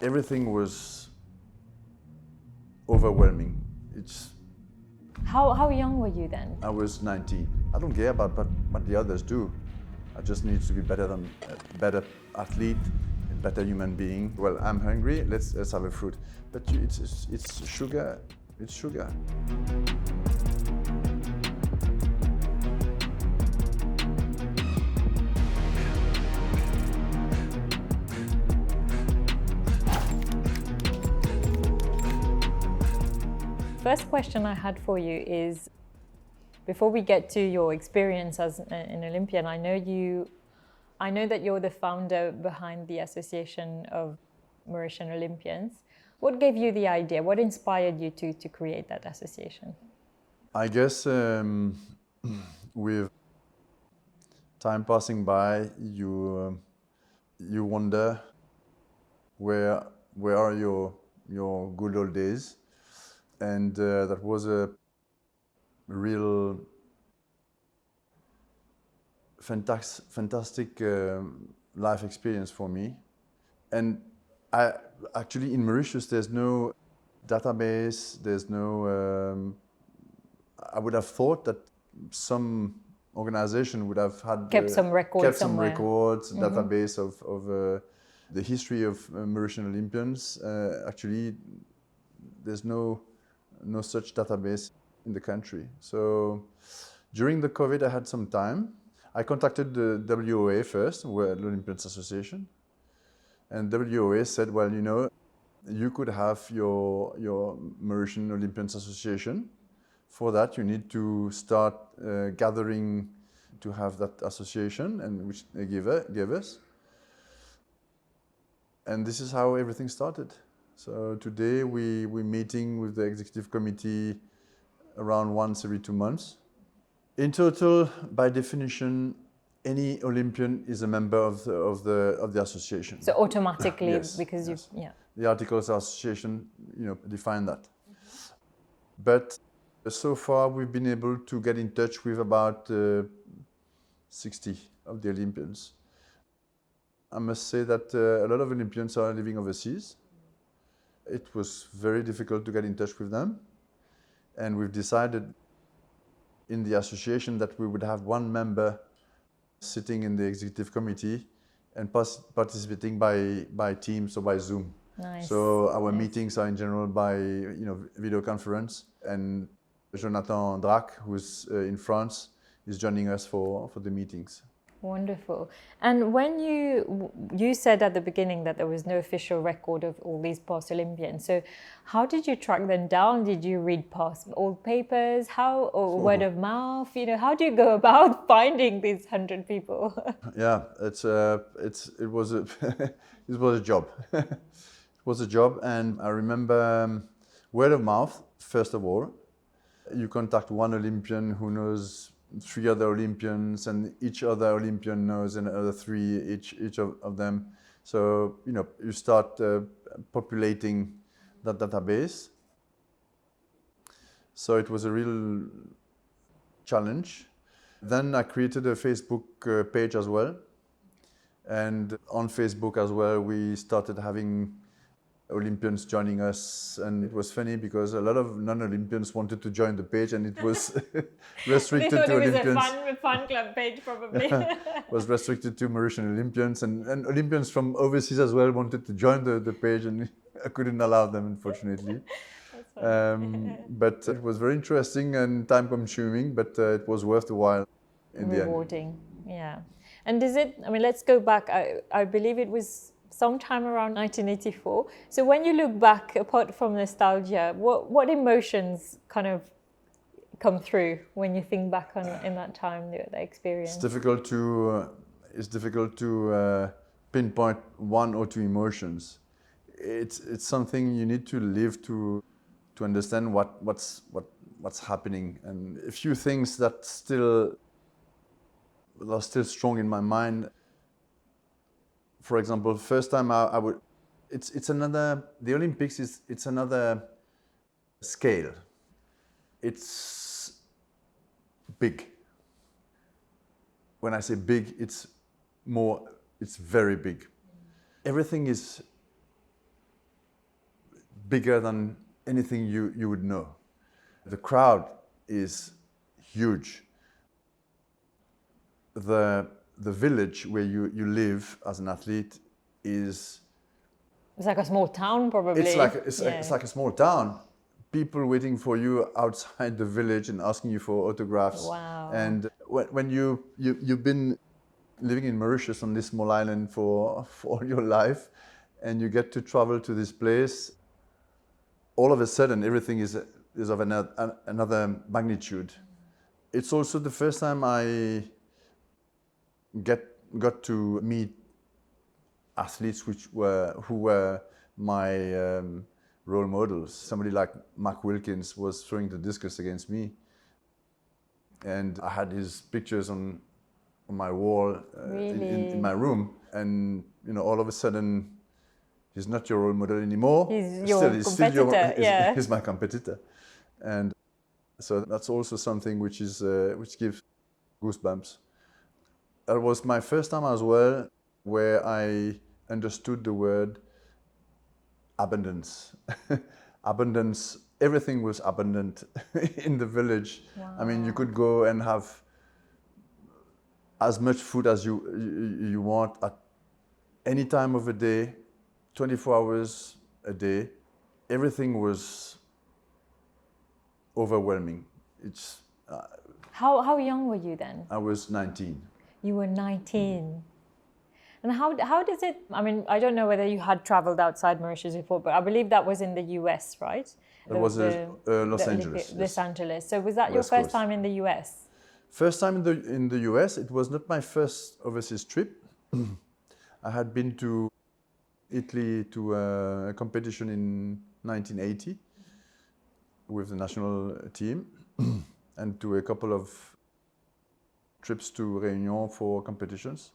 everything was overwhelming. How young were you then? I was 19. I don't care about what the others do. I just need to be better athlete, a better human being. Well, I'm hungry. Let's have a fruit. But it's sugar. It's sugar. First question I had for you is, before we get to your experience as an Olympian, I know that you're the founder behind the Association of Mauritian Olympians. What gave you the idea? What inspired you to create that association? I guess with time passing by, you wonder where are your good old days. And that was a real fantastic life experience for me. And actually in Mauritius, there's no database, there's no... I would have thought that some organization would have had... Kept some records database of the history of Mauritian Olympians. Actually, there's no such database in the country. So during the COVID, I had some time. I contacted the WOA first, the Olympians Association. And WOA said, well, you could have your Mauritian Olympians Association. For that, you need to start gathering to have that association, and which they gave us. And this is how everything started. So today we're meeting with the executive committee around once every 2 months. In total, by definition, any Olympian is a member of the association. So automatically, yes, because yes. Yeah. The articles of association, define that. But so far, we've been able to get in touch with about 60 of the Olympians. I must say that a lot of Olympians are living overseas. It was very difficult to get in touch with them. And we've decided in the association that we would have one member sitting in the executive committee and participating by Teams or by Zoom. Nice. So our meetings are in general by video conference. And Jonathan Drac, who's in France, is joining us for the meetings. Wonderful. And when you said at the beginning that there was no official record of all these past Olympians, so how did you track them down? Did you read past old papers? Or word of mouth? How do you go about finding these 100 people? Yeah, it was a job. It was a job, and I remember word of mouth. First of all, you contact one Olympian who knows 3 other Olympians, and each other Olympian knows another 3, each of them. So, you start populating that database. So it was a real challenge. Then I created a Facebook page as well. And on Facebook as well, we started having Olympians joining us, and it was funny because a lot of non-Olympians wanted to join the page, and it was restricted to Olympians. It was a fun club page, probably. Was restricted to Mauritian Olympians, and Olympians from overseas as well wanted to join the page, and I couldn't allow them, unfortunately. But it was very interesting and time-consuming, but it was worth the while in the end. Rewarding, yeah. And let's go back. I believe it was sometime around 1984. So when you look back, apart from nostalgia, what emotions kind of come through when you think back on in that time, the experience? It's difficult to pinpoint 1 or 2 emotions. It's something you need to live to understand what's happening, and a few things that are still strong in my mind. For example, first time the Olympics it's another scale. It's big. When I say big, it's very big. Everything is bigger than anything you would know. The crowd is huge. The village where you live as an athlete is... It's like a small town, probably. It's like a small town. People waiting for you outside the village and asking you for autographs. Wow. And when you've been living in Mauritius on this small island for all your life, and you get to travel to this place, all of a sudden everything is of another magnitude. It's also the first time I got to meet athletes who were my role models. Somebody like Mark Wilkins was throwing the discus against me, and I had his pictures on my wall in my room. And all of a sudden, he's not your role model anymore. He's your competitor. He's my competitor, and so that's also something which gives goosebumps. That was my first time as well, where I understood the word abundance. Abundance, everything was abundant in the village. Wow. I mean, you could go and have as much food as you want at any time of the day, 24 hours a day. Everything was overwhelming. How young were you then? I was 19. You were 19. And how does it, I mean, I don't know whether you had traveled outside Mauritius before, but I believe that was in the US, right? It was Los Angeles. Los Angeles. So was that your first time in the US? First time in the US. It was not my first overseas trip. I had been to Italy to a competition in 1980 with the national team and to a couple of trips to Réunion for competitions.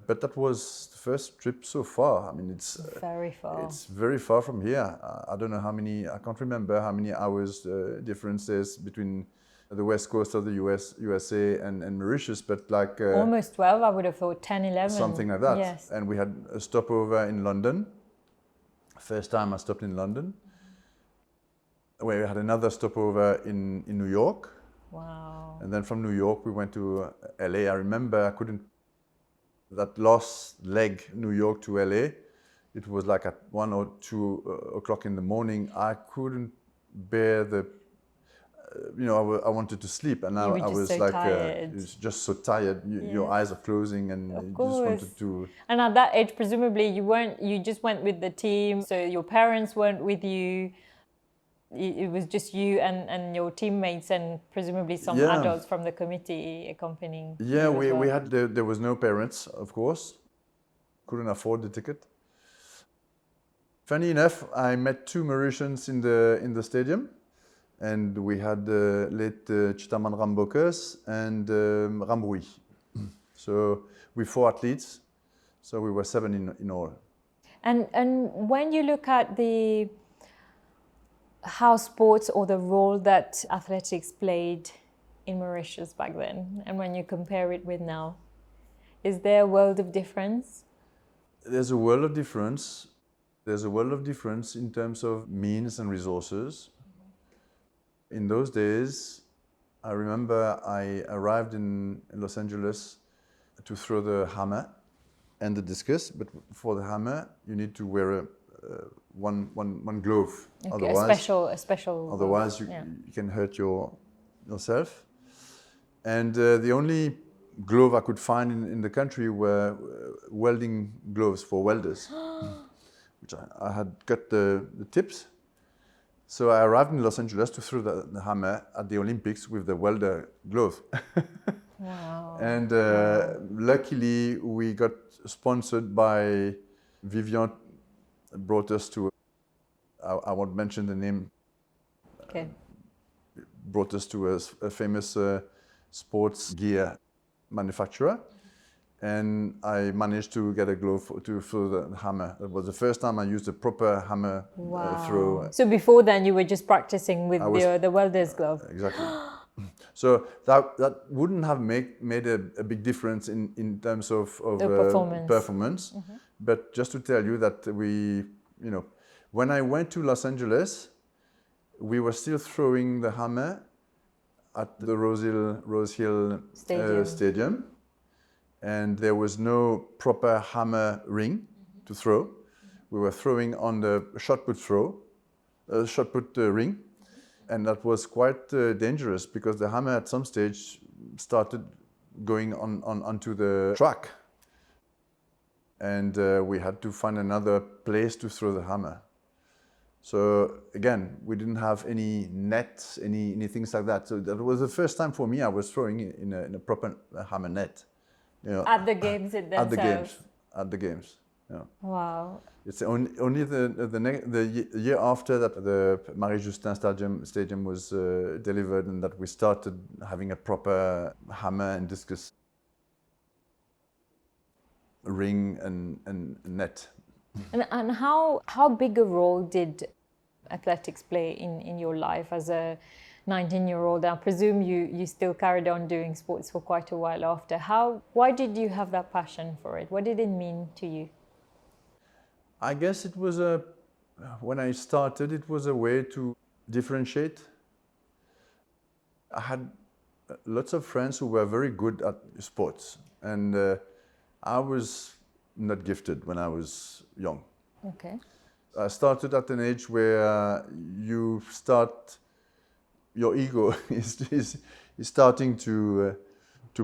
But that was the first trip so far. I mean, it's very far. It's very far from here. I don't know how many. I can't remember how many hours difference there's between the west coast of the USA and Mauritius. But like almost 12. I would have thought 10, 11. Something like that. Yes. And we had a stopover in London. First time I stopped in London. We had another stopover in New York. Wow. And then from New York we went to LA. I remember I couldn't. That last leg, New York to LA, it was like at 1 or 2 o'clock in the morning. I couldn't bear the, I wanted to sleep, and I was so like, tired. it was just so tired. Your eyes are closing, and you just wanted to. And at that age, presumably, you just went with the team, so your parents weren't with you. It was just you and your teammates and presumably some adults from the committee accompanying. Yeah, we had there was no parents, of course. Couldn't afford the ticket. Funny enough, I met 2 Mauritians in the stadium, and we had late Chitaman Rambokas and Ramboui. So we 4 athletes, so we were 7 in all. And when you look at how sports or the role that athletics played in Mauritius back then, and when you compare it with now, is there a world of difference? There's a world of difference. There's a world of difference in terms of means and resources. In those days, I remember I arrived in Los Angeles to throw the hammer and the discus, but for the hammer, you need to wear one glove. Okay, otherwise, a special. Otherwise, you can hurt yourself. And the only glove I could find in the country were welding gloves for welders, which I had got the tips. So I arrived in Los Angeles to throw the hammer at the Olympics with the welder glove. Wow. And luckily, we got sponsored by Vivian. Brought us to, I won't mention the name. Okay. Brought us to a famous sports gear manufacturer, and I managed to get a glove to throw the hammer. That was the first time I used a proper hammer throw. So before then, you were just practicing with the welder's glove. Exactly. So that wouldn't have made a big difference in terms of performance. Performance. Mm-hmm. But just to tell you that we you know, when I went to Los Angeles, we were still throwing the hammer at the Rose Hill Stadium, and there was no proper hammer ring to throw. We were throwing on the shot put ring, and that was quite dangerous because the hammer at some stage started going onto the track, and we had to find another place to throw the hammer. So again, we didn't have any nets, any things like that. So that was the first time for me I was throwing in a proper hammer net. You know, at the games themselves. At the games. Yeah. Wow. It's only the year after that the Marie-Justin Stadium was delivered, and that we started having a proper hammer and discus ring and net. And how big a role did athletics play in your life as a 19-year-old? I presume you still carried on doing sports for quite a while after. Why did you have that passion for it? What did it mean to you? I guess it was when I started, it was a way to differentiate. I had lots of friends who were very good at sports, and I was not gifted when I was young. Okay. I started at an age where your ego is starting to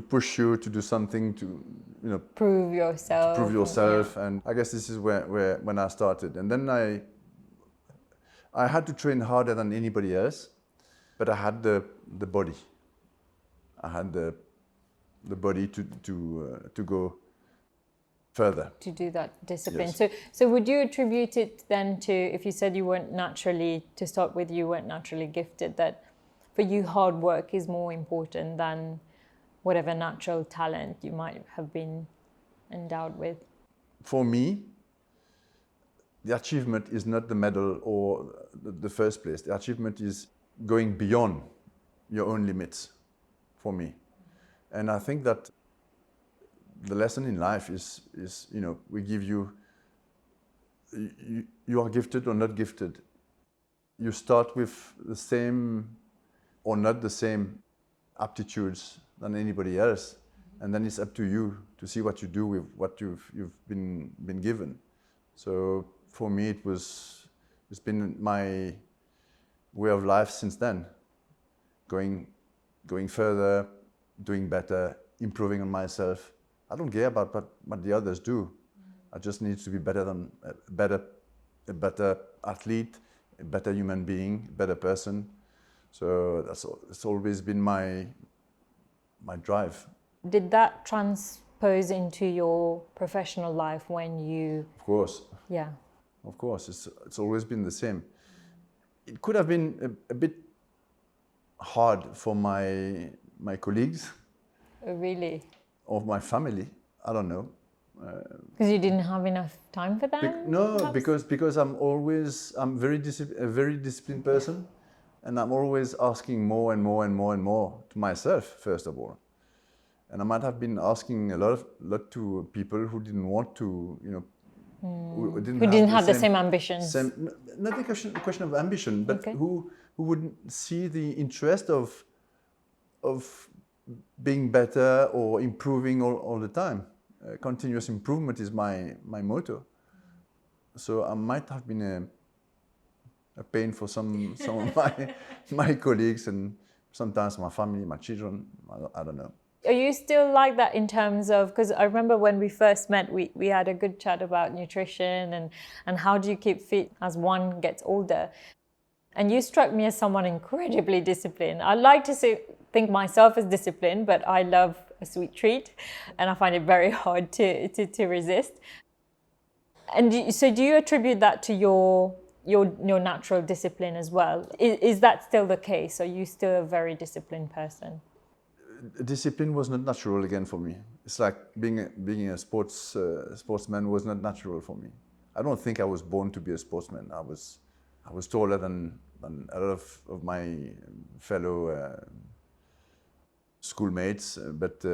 push you to do something to, you know, prove yourself. And I guess this is when I started. And then I had to train harder than anybody else, but I had the body. I had the body to go further. To do that discipline. Yes. So would you attribute it then to, if you said you weren't naturally, to start with, you weren't naturally gifted, that for you hard work is more important than whatever natural talent you might have been endowed with? For me, the achievement is not the medal or the first place. The achievement is going beyond your own limits, for me. And I think that the lesson in life is, you know, we give you are gifted or not gifted. You start with the same or not the same aptitudes than anybody else, and then it's up to you to see what you do with what you've been given. So for me, it's been my way of life since then. Going further, doing better, improving on myself. I don't care about what the others do. I just need to be a better athlete, a better human being, a better person. So it's always been my drive. Did that transpose into your professional life when you? Of course. Yeah. Of course, it's always been the same. It could have been a bit hard for my colleagues. Really? Or my family. I don't know. Because you didn't have enough time for them? No, because I'm a very disciplined person, and I'm always asking more and more and more and more to myself, first of all. And I might have been asking a lot to people who didn't want to, you know, who didn't have the same ambitions. Not a question of ambition, but okay. who wouldn't see the interest of being better or improving all the time. Continuous improvement is my motto. So I might have been a pain for some of my colleagues, and sometimes my family, my children. I don't know. Are you still like that in terms of, because I remember when we first met, we had a good chat about nutrition and how do you keep fit as one gets older. And you struck me as someone incredibly disciplined. I like to think myself as disciplined, but I love a sweet treat, and I find it very hard to resist. And so do you attribute that to your natural discipline as well? Is that still the case? Are you still a very disciplined person? Discipline was not natural again for me. It's like being a sportsman was not natural for me. I don't think I was born to be a sportsman. I was taller than a lot of my fellow schoolmates, but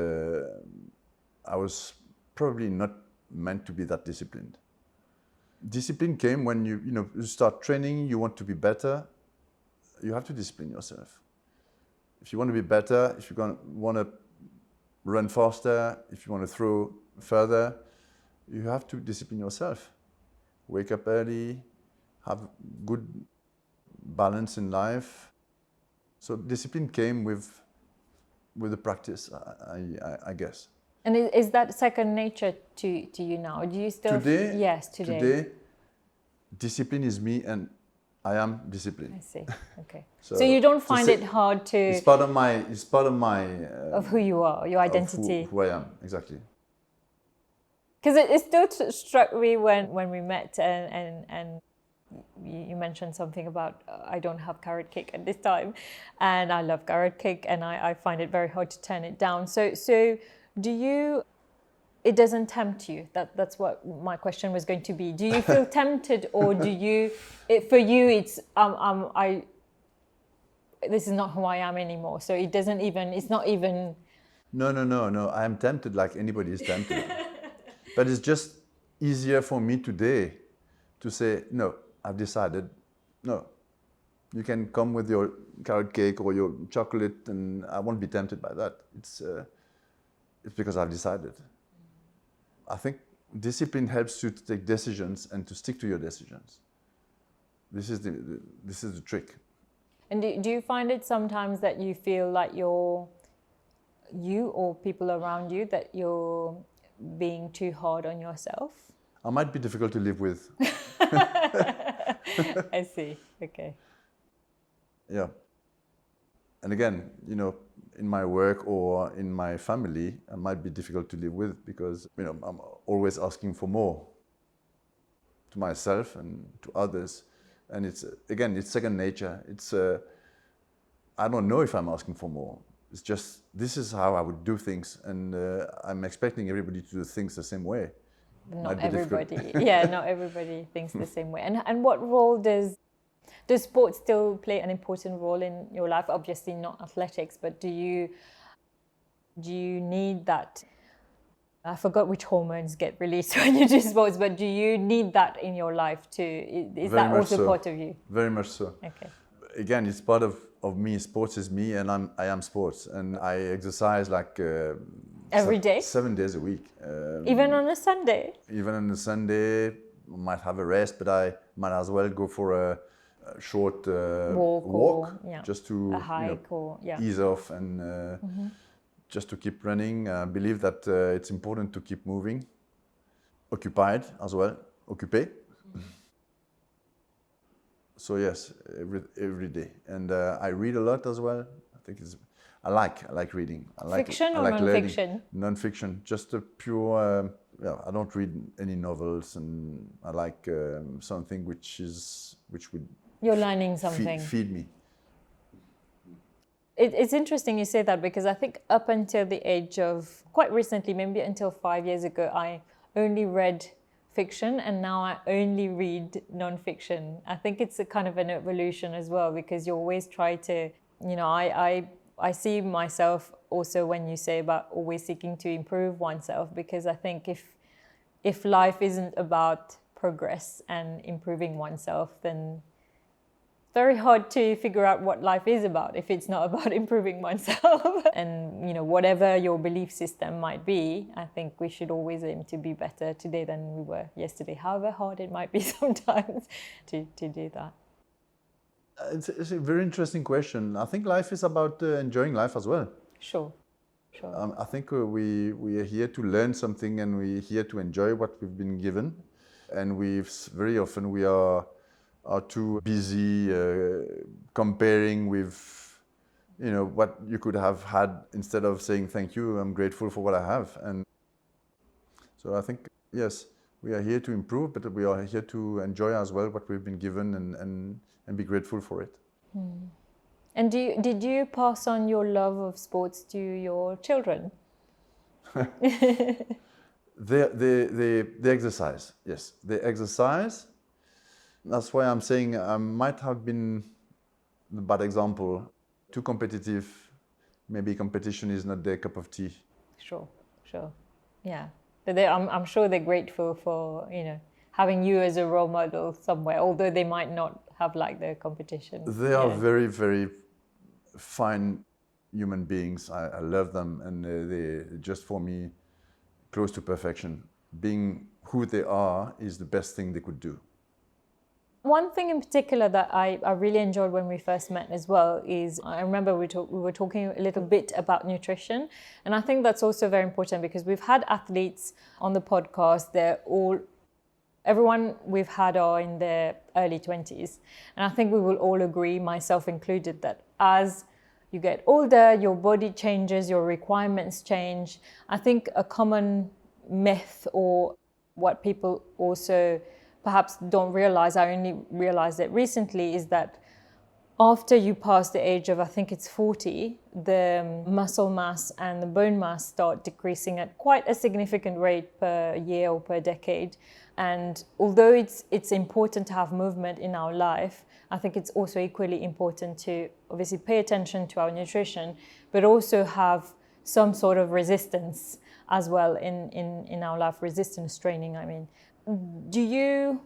I was probably not meant to be that disciplined. discipline came when you start training, you want to be better, you have to discipline yourself. If you want to be better, if you want to run faster, if you want to throw further, you have to discipline yourself. Wake up early, have good balance in life. So discipline came with the practice, I guess. And is that second nature to you now? Do you still... Today? Yes, today. Today, discipline is me and I am disciplined. I see, okay. So you don't find it hard to... It's part of my... of who you are, your identity. Of who I am, exactly. Because it still struck me when we met and you mentioned something about I don't have carrot cake at this time, and I love carrot cake and I find it very hard to turn it down. So do you... It doesn't tempt you. That's what my question was going to be. Do you feel tempted, or do you? For you, it's this is not who I am anymore. So it doesn't even. It's not even. No. I am tempted like anybody is tempted, but it's just easier for me today to say no. I've decided. No, you can come with your carrot cake or your chocolate, and I won't be tempted by that. It's because I've decided. I think discipline helps you to take decisions and to stick to your decisions. This is the trick. And do you find it sometimes that you feel like you or people around you, that you're being too hard on yourself? I might be difficult to live with. I see. Okay. Yeah. And again, in my work or in my family, I might be difficult to live with because, I'm always asking for more to myself and to others. And it's second nature. I don't know if I'm asking for more. It's just, this is how I would do things. And I'm expecting everybody to do things the same way. Not everybody. Yeah, not everybody thinks the same way. And what role does sport still play an important role in your life? Obviously not athletics, but do you need that? I forgot which hormones get released when you do sports, but do you need that in your life too? Is that also part of you? Very much so. Okay. Again, it's part of me. Sports is me, and I am sports, and I exercise like every day, 7 days a week. Even on a Sunday. Even on a Sunday, I might have a rest, but I might as well go for a short walk just to ease off and just to keep running. I believe that it's important to keep moving, occupied as well, occupé. So yes, every day, and I read a lot as well. I like reading. I like fiction or non-fiction? Non-fiction, just a pure. I don't read any novels, and I like something which would. You're learning something. Feed me. It's interesting you say that, because I think up until the age of quite recently, maybe until 5 years ago, I only read fiction, and now I only read non-fiction. I think it's a kind of an evolution as well, because you always try to, I see myself also when you say about always seeking to improve oneself, because I think if life isn't about progress and improving oneself, then it's very hard to figure out what life is about if it's not about improving oneself. And whatever your belief system might be, I think we should always aim to be better today than we were yesterday, however hard it might be sometimes to do that. It's a very interesting question. I think life is about enjoying life as well. Sure. I think we are here to learn something, and we're here to enjoy what we've been given. And very often we are too busy comparing with what you could have had, instead of saying thank you, I'm grateful for what I have. And so I think, yes, we are here to improve, but we are here to enjoy as well what we've been given and be grateful for it. And did you pass on your love of sports to your children? They exercise, yes. They exercise. That's why I'm saying I might have been the bad example. Too competitive. Maybe competition is not their cup of tea. Sure. Yeah. But I'm sure they're grateful for, having you as a role model somewhere, although they might not have like the competition. They are very, very fine human beings. I love them, and they just, for me, close to perfection. Being who they are is the best thing they could do. One thing in particular that I really enjoyed when we first met as well is, I remember we were talking a little bit about nutrition, and I think that's also very important because we've had athletes on the podcast. Everyone we've had are in their early 20s, and I think we will all agree, myself included, that as you get older, your body changes, your requirements change. I think a common myth, or what people also perhaps don't realize, I only realized it recently, is that after you pass the age of, I think it's 40, the muscle mass and the bone mass start decreasing at quite a significant rate per year or per decade. And although it's important to have movement in our life, I think it's also equally important to obviously pay attention to our nutrition, but also have some sort of resistance as well in our life, resistance training, I mean. Do you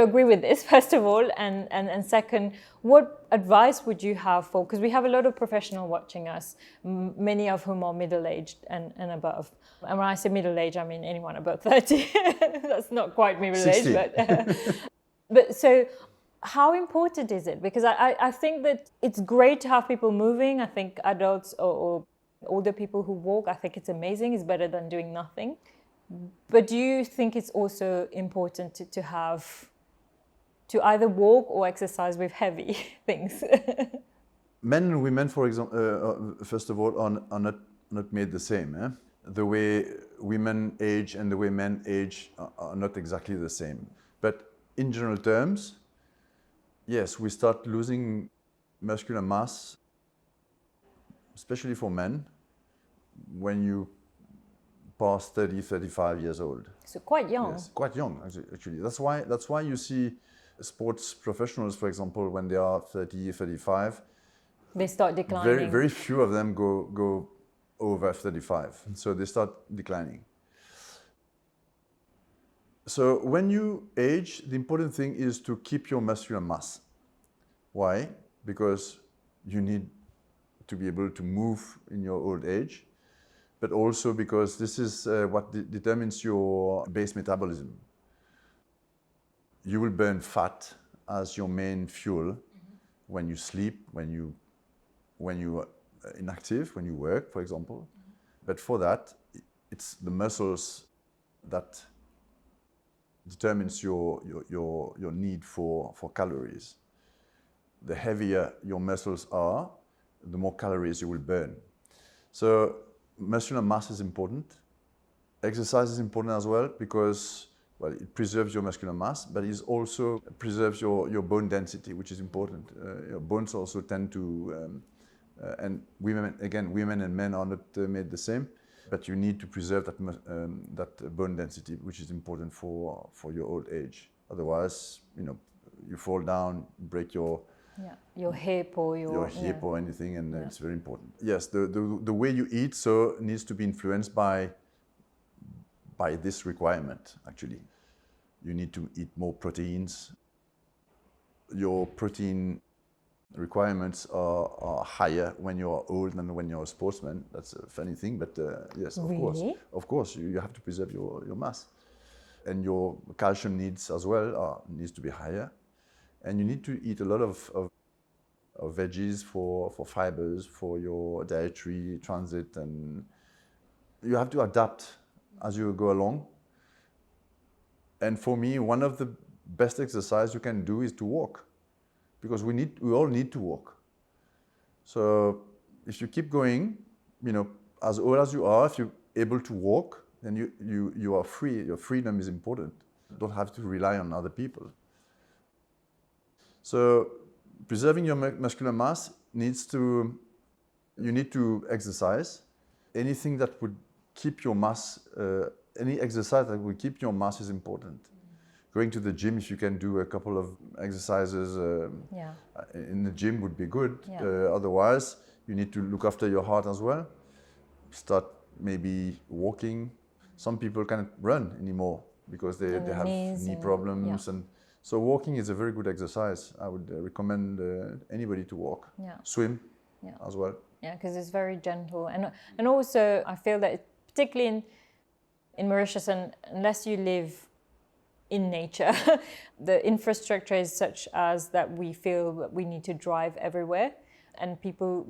agree with this, first of all? And second, what advice would you have for, because we have a lot of professionals watching us, many of whom are middle-aged and above. And when I say middle-aged, I mean anyone above 30. That's not quite middle-aged, but so how important is it? Because I think that it's great to have people moving. I think adults or older people who walk, I think it's amazing. It's better than doing nothing. But do you think it's also important to either walk or exercise with heavy things? Men and women, for example, first of all, are not made the same. Eh? The way women age and the way men age are not exactly the same. But in general terms, yes, we start losing muscular mass, especially for men, when you past 30, 35 years old. So quite young. Yes, quite young, actually. That's why you see sports professionals, for example, when they are 30, 35, they start declining. Very, very few of them go over 35. So they start declining. So when you age, the important thing is to keep your muscular mass. Why? Because you need to be able to move in your old age, but also because this is what determines your base metabolism. You will burn fat as your main fuel when you sleep, when you are inactive, when you work, for example. But for that, it's the muscles that determines your need for calories. The heavier your muscles are, the more calories you will burn. So muscular mass is important. Exercise is important as well because, well, it preserves your muscular mass, but it also preserves your bone density, which is important. Your bones also tend to, and women and men are not made the same, but you need to preserve that bone density, which is important for your old age. Otherwise, you fall down, break your hip or your hip or anything, and it's very important. Yes, the way you eat needs to be influenced by this requirement. Actually, you need to eat more proteins. Your protein requirements are higher when you're old than when you're a sportsman. That's a funny thing, but yes, of course, you have to preserve your mass, and your calcium needs as well needs to be higher. And you need to eat a lot of veggies for fibers, for your dietary transit, and you have to adapt as you go along. And for me, one of the best exercise you can do is to walk, because we all need to walk. So if you keep going, as old as you are, if you're able to walk, then you are free. Your freedom is important. You don't have to rely on other people. So preserving your muscular mass you need to exercise. Anything that would keep your mass, any exercise that would keep your mass is important. Going to the gym, if you can do a couple of exercises in the gym would be good. Otherwise, you need to look after your heart as well. Start maybe walking. Some people cannot run anymore. because they have knees knee and- problems. And so walking is a very good exercise. I would recommend anybody to walk. Yeah. Swim Yeah. as well. Yeah, because it's very gentle, and also I feel that particularly in Mauritius, and unless you live in nature, the infrastructure is such as that we feel that we need to drive everywhere, and people,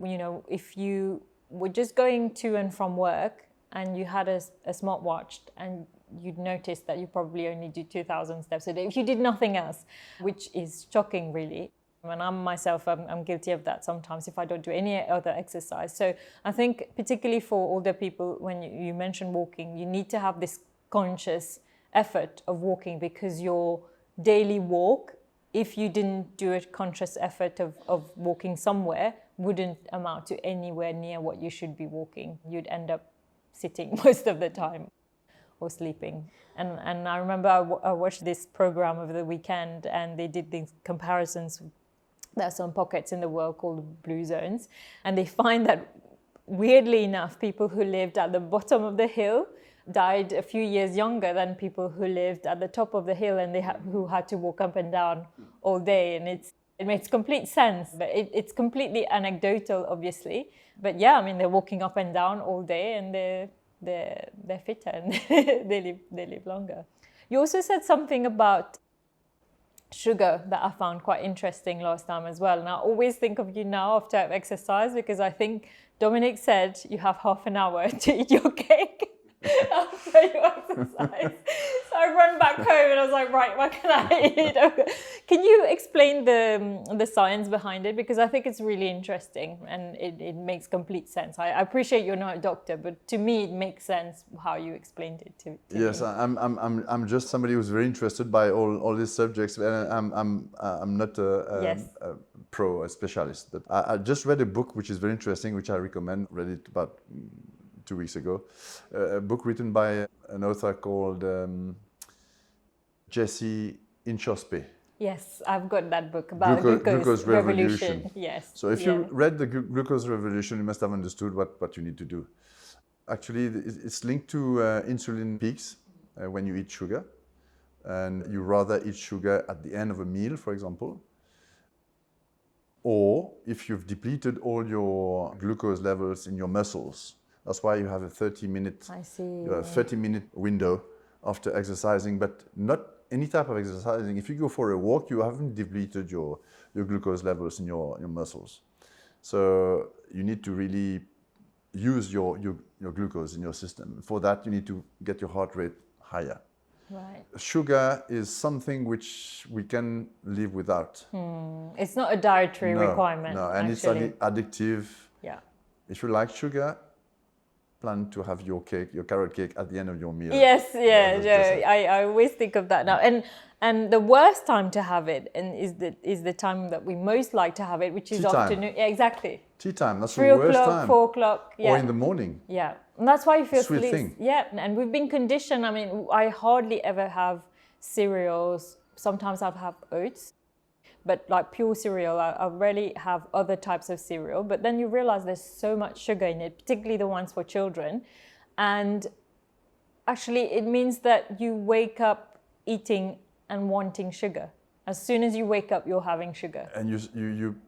if you were just going to and from work and you had a smartwatch and you'd notice that you probably only do 2,000 steps a day if you did nothing else, which is shocking, really. And I'm guilty of that sometimes if I don't do any other exercise. So I think particularly for older people, when you mention walking, you need to have this conscious effort of walking, because your daily walk, if you didn't do a conscious effort of walking somewhere, wouldn't amount to anywhere near what you should be walking. You'd end up sitting most of the time or sleeping. And I remember I watched this program over the weekend, and they did these comparisons. There are some pockets in the world called blue zones, and they find that, weirdly enough, people who lived at the bottom of the hill died a few years younger than people who lived at the top of the hill and who had to walk up and down all day. And it makes complete sense, but it's completely anecdotal, obviously. But yeah, I mean, they're walking up and down all day, and they're fitter and they live longer. You also said something about sugar that I found quite interesting last time as well. And I always think of you now after I've exercised, because I think Dominique said you have half an hour to eat your cake after you exercise. So I ran back home and I was like, right, what can I eat? Can you explain the science behind it? Because I think it's really interesting and it makes complete sense. I appreciate you're not a doctor, but to me it makes sense how you explained it to Yes, me. I'm just somebody who's very interested by all these subjects, and I'm not a pro, a specialist. But I just read a book which is very interesting, which I recommend. Read it about 2 weeks ago. A book written by an author called Jesse Inchospe. Yes, I've got that book about Glucose Revolution. Yes. So if you read the Glucose Revolution, you must have understood what you need to do. Actually, it's linked to insulin peaks when you eat sugar, and you rather eat sugar at the end of a meal, for example, or if you've depleted all your glucose levels in your muscles. That's why you have a 30-minute window after exercising, but not any type of exercising. If you go for a walk, you haven't depleted your glucose levels in your muscles. So you need to really use your glucose in your system. For that, you need to get your heart rate higher. Right. Sugar is something which we can live without. It's not a dietary requirement. No, and actually. it's addictive. Yeah. If you like sugar, plan to have your carrot cake at the end of your meal. Yes, I always think of that now. And the worst time to have it is the time that we most like to have it, which is Tea time. afternoon. Yeah, exactly. Tea time, that's 3 the worst o'clock, time. 4 o'clock. Yeah. Or in the morning. Yeah, and that's why you feel Sweet sleep. thing. Yeah, and we've been conditioned. I mean, I hardly ever have cereals. Sometimes I'll have oats, but like pure cereal, I rarely have other types of cereal. But then you realize there's so much sugar in it, particularly the ones for children. And actually, it means that you wake up eating and wanting sugar. As soon as you wake up, you're having sugar. And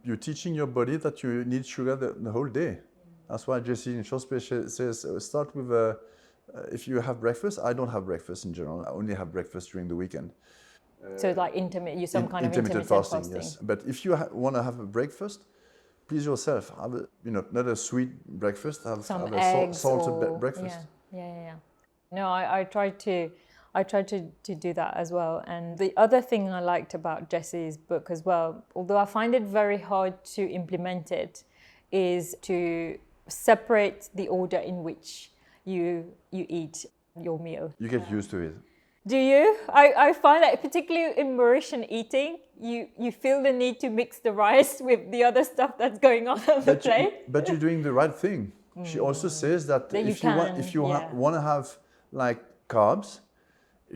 you're teaching your body that you need sugar the whole day. That's why Jesse Inchospe says start with if you have breakfast. I don't have breakfast in general. I only have breakfast during the weekend. So it's like intermittent intermittent fasting. Yes. But if you want to have a breakfast, please yourself. Have not a sweet breakfast. Have a salted breakfast. Yeah. No, I tried to do that as well. And the other thing I liked about Jesse's book as well, although I find it very hard to implement it, is to separate the order in which you eat your meal. You get used to it. Do you? I find that particularly in Mauritian eating, you feel the need to mix the rice with the other stuff that's going on the plate. But you're doing the right thing. She also says that if you want to have like carbs,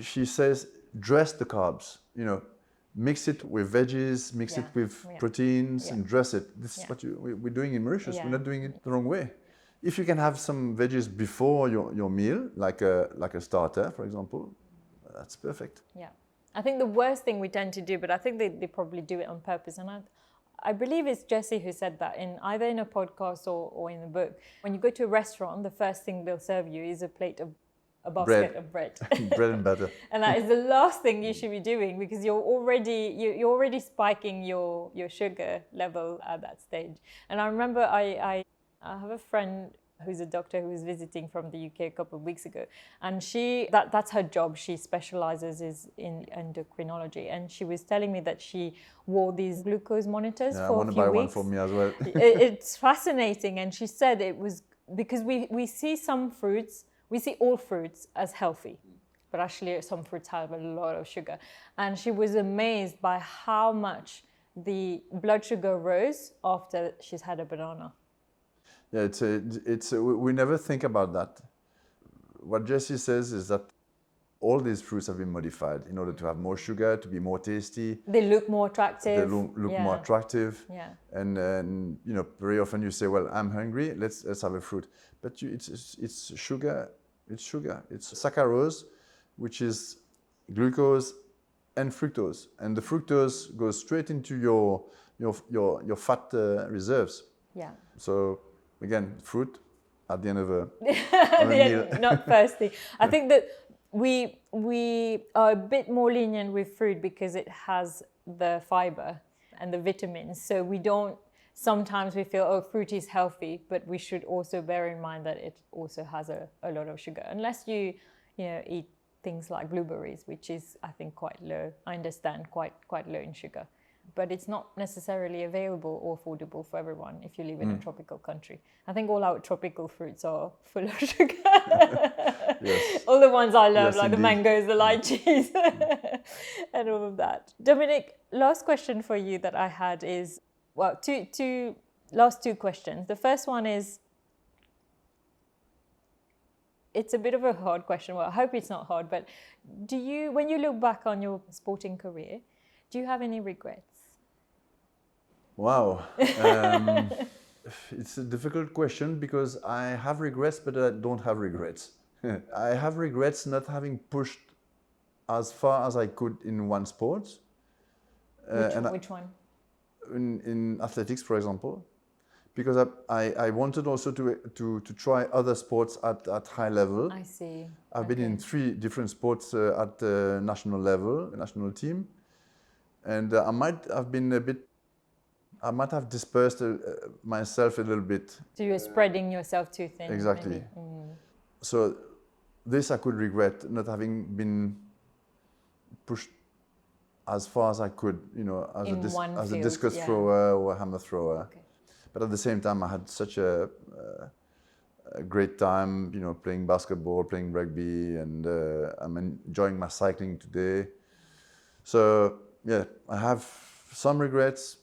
she says dress the carbs. Mix it with veggies, mix it with proteins, and dress it. This is what we're doing in Mauritius. We're not doing it the wrong way. If you can have some veggies before your meal, like a starter, for example, that's perfect. Yeah. I think the worst thing we tend to do, but I think they probably do it on purpose. And I believe it's Jessie who said that in either in a podcast or in a book. When you go to a restaurant, the first thing they'll serve you is a basket of bread. Bread and butter. And that is the last thing you should be doing, because you're already spiking your sugar level at that stage. And I remember I have a friend who's a doctor who was visiting from the UK a couple of weeks ago, and that's her job. She specializes in endocrinology, and she was telling me that she wore these glucose monitors Yeah, I for want a to few buy one weeks. for me as well. It's fascinating, and she said it was because we see some fruits, we see all fruits as healthy, but actually some fruits have a lot of sugar, and she was amazed by how much the blood sugar rose after she's had a banana. Yeah, we never think about that. What Jessie says is that all these fruits have been modified in order to have more sugar, to be more tasty. They look more attractive. They look more attractive. Yeah. And very often you say, well, I'm hungry, let's have a fruit. But it's sugar. It's sugar. It's saccharose, which is glucose and fructose. And the fructose goes straight into your fat reserves. Yeah. So again, fruit at the end of a meal. Not first thing. I think that we are a bit more lenient with fruit because it has the fiber and the vitamins. So we don't, sometimes we feel, oh, fruit is healthy, but we should also bear in mind that it also has a lot of sugar. Unless you eat things like blueberries, which is, I think, quite low. I understand, quite low in sugar. But it's not necessarily available or affordable for everyone if you live in a tropical country. I think all our tropical fruits are full of sugar. Yes. All the ones I love, Yes, like indeed. the mangoes, the lychees, and all of that. Dominique, last question for you that I had is, well, last two questions. The first one is, it's a bit of a hard question. Well, I hope it's not hard, but when you look back on your sporting career, do you have any regrets? Wow. It's a difficult question because I have regrets, but I don't have regrets. I have regrets not having pushed as far as I could in one sport. Which one? In athletics, for example, because I wanted also to try other sports at high level. I see. I've been in 3 different sports at the national level, national team. And I might have dispersed myself a little bit. So you're spreading yourself too thin. Exactly. So this I could regret, not having been pushed as far as I could, as a discus thrower or a hammer thrower. Okay. But at the same time, I had such a great time, playing basketball, playing rugby, and I'm enjoying my cycling today. So yeah, I have some regrets,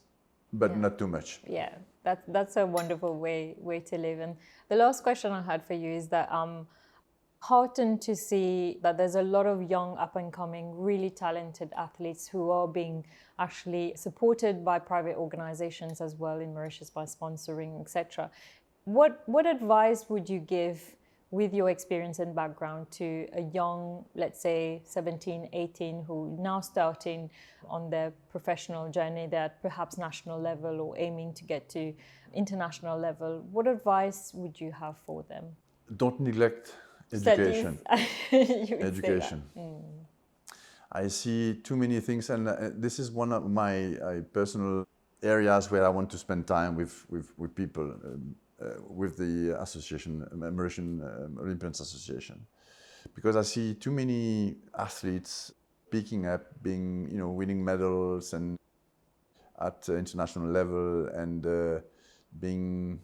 but not too much. Yeah, that's a wonderful way to live. And the last question I had for you is that I'm heartened to see that there's a lot of young, up-and-coming, really talented athletes who are being actually supported by private organizations as well in Mauritius by sponsoring, etc. What advice would you give with your experience and background to a young, let's say 17, 18, who now starting on their professional journey, they're at perhaps national level or aiming to get to international level? What advice would you have for them? Don't neglect education. Education. I see too many things, and this is one of my personal areas where I want to spend time with people. With the association, Mauritian Olympians Association, because I see too many athletes picking up, winning medals and at international level, and being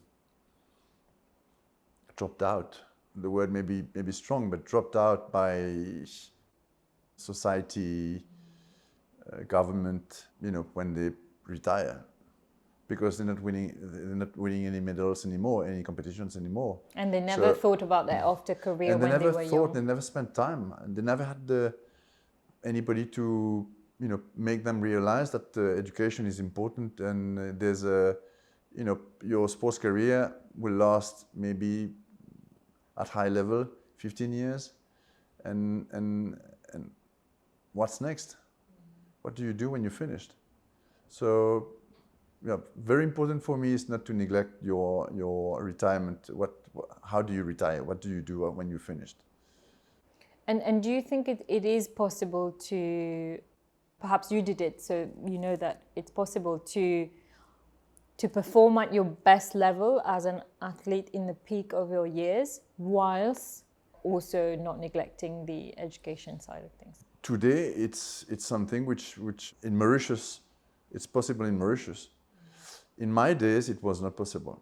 dropped out. The word may be strong, but dropped out by society, government, when they retire. Because they're not winning any medals anymore, any competitions anymore. And they never thought about their after career when they were young. They never spent time. They never had anybody to, make them realize that education is important, and there's your sports career will last maybe at high level 15 years, and what's next? What do you do when you're finished? So, yeah, very important for me is not to neglect your retirement. How do you retire? What do you do when you're finished? And do you think it is possible to, perhaps you did it, so you know that it's possible to perform at your best level as an athlete in the peak of your years, whilst also not neglecting the education side of things? Today, it's something which in Mauritius, it's possible in Mauritius. In my days, it was not possible.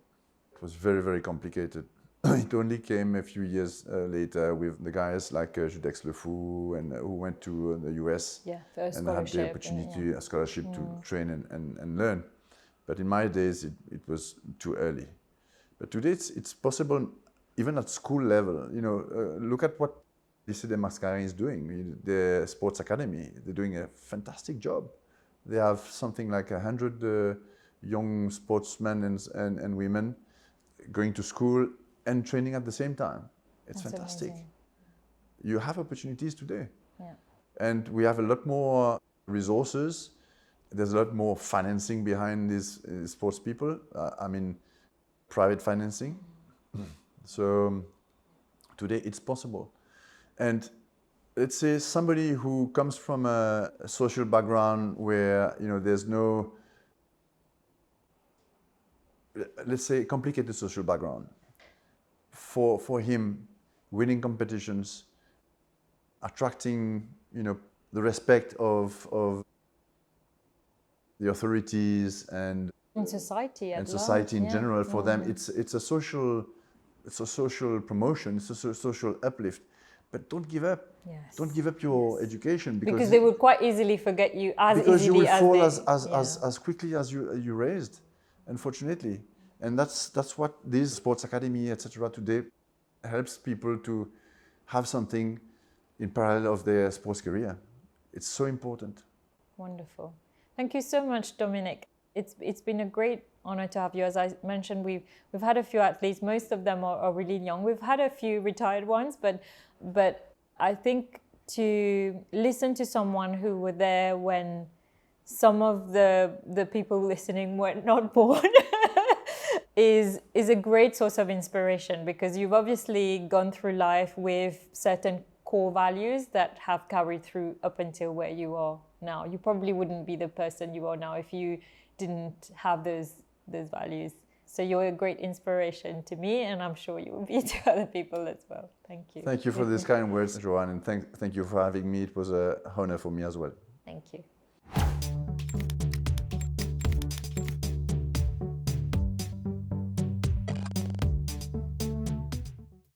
It was very, very complicated. It only came a few years later with the guys like Judex Le Fou and who went to the US and had the opportunity, a scholarship to train and learn. But in my days, it was too early. But today, it's possible even at school level. You know, look at what Lycée des Mascarins is doing. The sports academy, they're doing a fantastic job. They have something like 100 young sportsmen and women going to school and training at the same time. It's That's fantastic. amazing. You have opportunities today. Yeah. And we have a lot more resources. There's a lot more financing behind these sports people. Private financing. So today it's possible. And let's say somebody who comes from a social background where, you know, there's no, let's say, complicated social background. For him, winning competitions, attracting, you know, the respect of the authorities and society in general, for them, it's a social promotion, it's a social uplift. But don't give up. Yes. Don't give up your education because they would quite easily forget you because you will fall as as quickly as you raised, unfortunately. And that's what this sports academy, etc. today helps people to have something in parallel of their sports career. It's so important. Wonderful. Thank you so much, Dominique. It's been a great honor to have you. As I mentioned, we've had a few athletes. Most of them are really young. We've had a few retired ones, but I think to listen to someone who were there when some of the people listening were not born is a great source of inspiration, because you've obviously gone through life with certain core values that have carried through up until where you are now. You probably wouldn't be the person you are now if you didn't have those values. So you're a great inspiration to me, and I'm sure you will be to other people as well. Thank you. Thank you for these kind words, Joanne, and thank you for having me. It was an honor for me as well. Thank you.